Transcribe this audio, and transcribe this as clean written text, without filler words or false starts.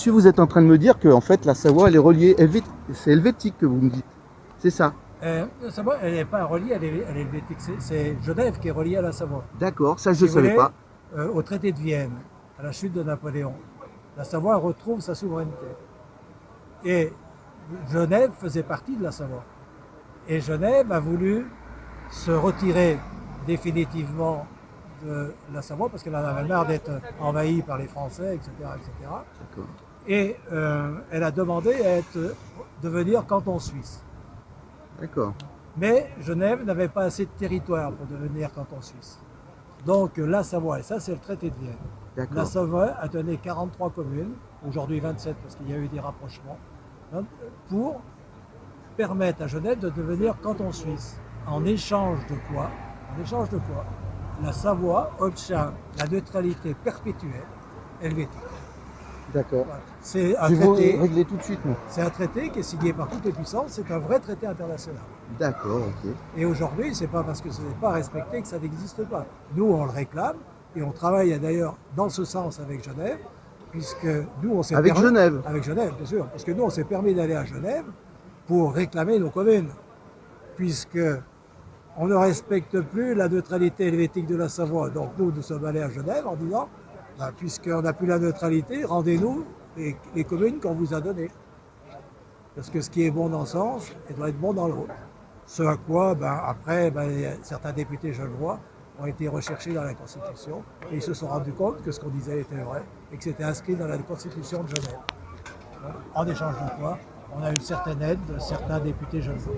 monsieur, vous êtes en train de me dire que en fait, la Savoie, elle est reliée, c'est helvétique que vous me dites. C'est ça. La Savoie, elle n'est pas reliée à l'Helvétique, c'est Genève qui est reliée à la Savoie. D'accord, ça je Si ne vous savais voulez, pas. au traité de Vienne, à la chute de Napoléon, la Savoie retrouve sa souveraineté. Et Genève faisait partie de la Savoie. Et Genève a voulu se retirer définitivement de la Savoie parce qu'elle en avait marre d'être envahie par les Français, etc. etc. D'accord. Et elle a demandé à devenir canton suisse. D'accord. Mais Genève n'avait pas assez de territoire pour devenir canton suisse. Donc la Savoie, et ça c'est le traité de Vienne, la D'accord. Savoie a donné 43 communes, aujourd'hui 27 parce qu'il y a eu des rapprochements, pour permettre à Genève de devenir canton suisse. En échange de quoi la Savoie obtient la neutralité perpétuelle helvétique. D'accord. Voilà. C'est un Je vais vous traité. régler tout de suite, moi. C'est un traité qui est signé par toutes les puissances, c'est un vrai traité international. D'accord, ok. Et aujourd'hui, c'est pas parce que ce n'est pas respecté que ça n'existe pas. Nous, on le réclame et on travaille d'ailleurs dans ce sens avec Genève, puisque nous, on s'est Avec Genève. Avec Genève, bien sûr, parce que nous, on s'est permis d'aller à Genève pour réclamer nos communes, puisque on ne respecte plus la neutralité helvétique de la Savoie. Donc nous sommes allés à Genève en disant, puisqu'on n'a plus la neutralité, rendez-nous les communes qu'on vous a données. Parce que ce qui est bon dans un sens, il doit être bon dans l'autre. Ce à quoi, après, certains députés genevois ont été recherchés dans la Constitution et ils se sont rendus compte que ce qu'on disait était vrai et que c'était inscrit dans la Constitution de Genève. En échange de quoi, on a une certaine aide de certains députés genevois.